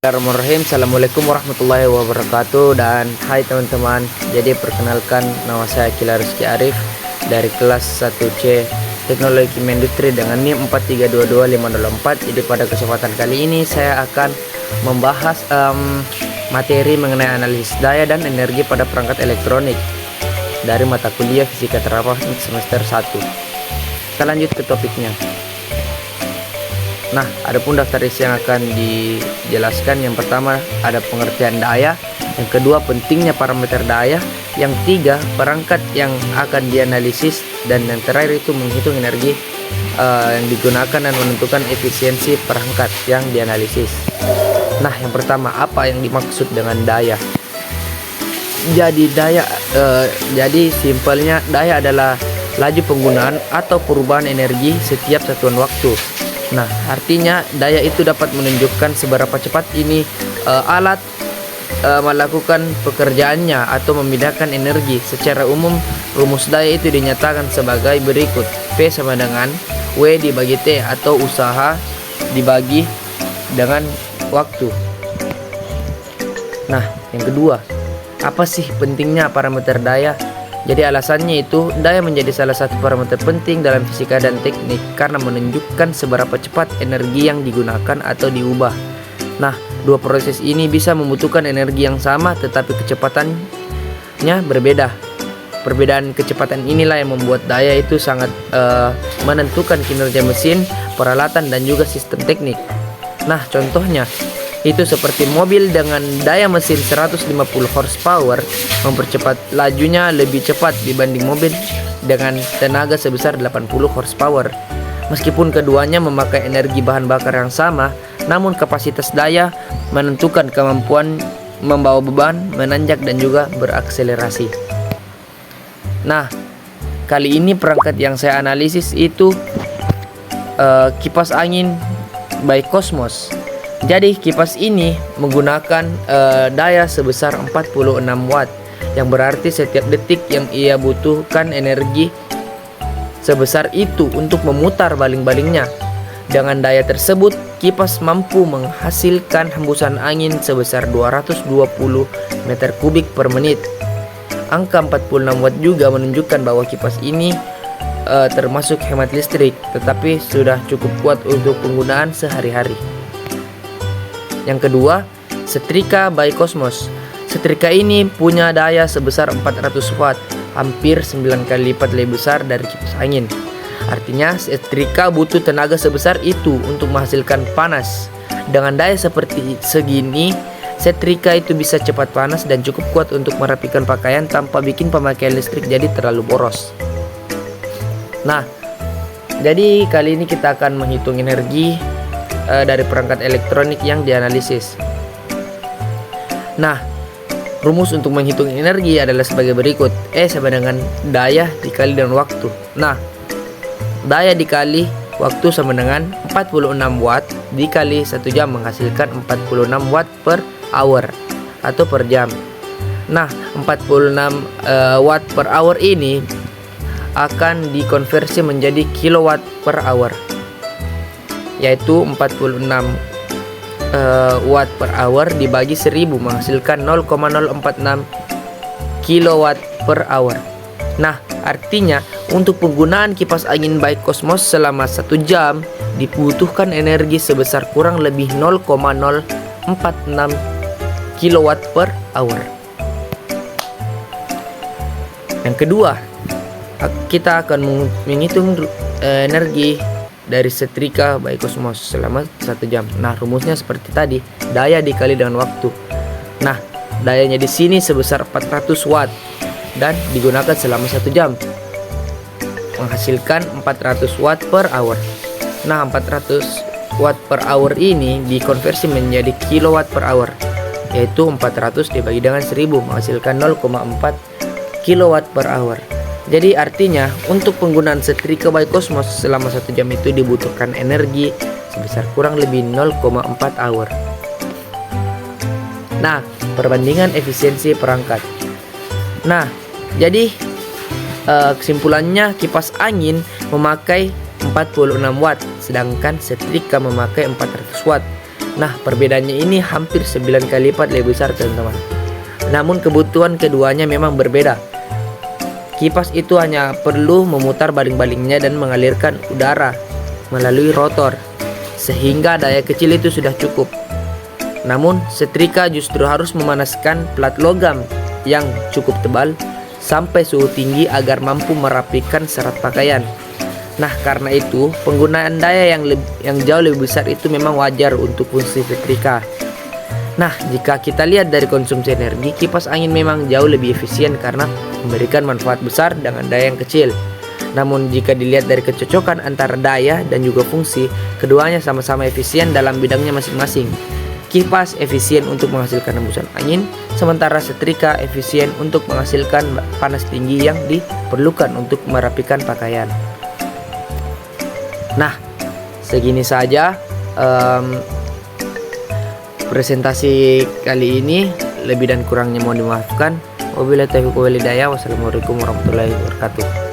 Bismillahirrahmanirrahim. Assalamualaikum warahmatullahi wabarakatuh. Dan hai teman-teman, jadi perkenalkan, nama saya Kila Rizky Arif dari kelas 1C Teknologi Kimia Industri dengan NIM 4322504. Jadi pada kesempatan kali ini saya akan membahas materi mengenai analisis daya dan energi pada perangkat elektronik dari mata kuliah Fisika Terapan semester 1. Kita lanjut ke topiknya. Nah, adapun daftar isi yang akan dijelaskan, yang pertama ada pengertian daya, yang kedua pentingnya parameter daya, yang tiga perangkat yang akan dianalisis, dan yang terakhir itu menghitung energi yang digunakan dan menentukan efisiensi perangkat yang dianalisis. Nah, yang pertama, apa yang dimaksud dengan daya? Jadi simpelnya daya adalah laju penggunaan atau perubahan energi setiap satuan waktu. Nah, artinya daya itu dapat menunjukkan seberapa cepat ini alat melakukan pekerjaannya atau memindahkan energi. Secara umum, rumus daya itu dinyatakan sebagai berikut: P sama dengan W dibagi T, atau usaha dibagi dengan waktu. Nah, yang kedua, apa sih pentingnya parameter daya? Jadi alasannya itu, daya menjadi salah satu parameter penting dalam fisika dan teknik karena menunjukkan seberapa cepat energi yang digunakan atau diubah. Nah, dua proses ini bisa membutuhkan energi yang sama tetapi kecepatannya berbeda. Perbedaan kecepatan inilah yang membuat daya itu sangat menentukan kinerja mesin, peralatan, dan juga sistem teknik. Nah, contohnya itu seperti mobil dengan daya mesin 150 horsepower mempercepat lajunya lebih cepat dibanding mobil dengan tenaga sebesar 80 horsepower. Meskipun keduanya memakai energi bahan bakar yang sama, namun kapasitas daya menentukan kemampuan membawa beban, menanjak, dan juga berakselerasi. Nah, kali ini perangkat yang saya analisis itu kipas angin by Cosmos. Jadi kipas ini menggunakan daya sebesar 46 watt, yang berarti setiap detik yang ia butuhkan energi sebesar itu untuk memutar baling-balingnya. Dengan daya tersebut, kipas mampu menghasilkan hembusan angin sebesar 220 meter kubik per menit. Angka 46 watt juga menunjukkan bahwa kipas ini termasuk hemat listrik, tetapi sudah cukup kuat untuk penggunaan sehari-hari. Yang kedua, setrika by Cosmos. Setrika ini punya daya sebesar 400 watt, hampir 9 kali lipat lebih besar dari kipas angin. Artinya, setrika butuh tenaga sebesar itu untuk menghasilkan panas. Dengan daya seperti segini, setrika itu bisa cepat panas dan cukup kuat untuk merapikan pakaian tanpa bikin pemakaian listrik jadi terlalu boros. Nah, jadi kali ini kita akan menghitung energi dari perangkat elektronik yang dianalisis. Nah, rumus untuk menghitung energi adalah sebagai berikut: E sama dengan daya dikali dengan waktu. Nah, daya dikali waktu sama dengan 46 watt dikali 1 jam menghasilkan 46 watt per hour atau per jam. Nah, 46 watt per hour ini akan dikonversi menjadi kilowatt per hour, yaitu 46 watt per hour dibagi 1000 menghasilkan 0,046 kilowatt per hour. Nah, artinya untuk penggunaan kipas angin by Cosmos selama 1 jam dibutuhkan energi sebesar kurang lebih 0,046 kilowatt per hour. Yang kedua, kita akan menghitung energi dari setrika by Cosmos selama 1 jam. Nah, rumusnya seperti tadi, daya dikali dengan waktu. Nah, dayanya di sini sebesar 400 watt dan digunakan selama 1 jam menghasilkan 400 watt per hour. Nah, 400 watt per hour ini dikonversi menjadi kilowatt per hour, yaitu 400 dibagi dengan 1000 menghasilkan 0,4 kilowatt per hour. Jadi artinya untuk penggunaan setrika by Cosmos selama 1 jam itu dibutuhkan energi sebesar kurang lebih 0,4 hour. Nah, perbandingan efisiensi perangkat. Nah, jadi kesimpulannya kipas angin memakai 46 watt sedangkan setrika memakai 400 watt. Nah, perbedaannya ini hampir 9 kali lipat lebih besar, teman-teman. Namun kebutuhan keduanya memang berbeda. Kipas itu hanya perlu memutar baling-balingnya dan mengalirkan udara melalui rotor, sehingga daya kecil itu sudah cukup. Namun, setrika justru harus memanaskan plat logam yang cukup tebal sampai suhu tinggi agar mampu merapikan serat pakaian. Nah, karena itu penggunaan daya yang jauh lebih besar itu memang wajar untuk fungsi setrika. Nah, jika kita lihat dari konsumsi energi, kipas angin memang jauh lebih efisien karena memberikan manfaat besar dengan daya yang kecil. Namun jika dilihat dari kecocokan antara daya dan juga fungsi, keduanya sama-sama efisien dalam bidangnya masing-masing. Kipas efisien untuk menghasilkan hembusan angin, sementara setrika efisien untuk menghasilkan panas tinggi yang diperlukan untuk merapikan pakaian. Nah, segini saja presentasi kali ini. Lebih dan kurangnya mohon dimaafkan. Wabillahi taufiq wal hidayah. Wassalamualaikum warahmatullahi wabarakatuh.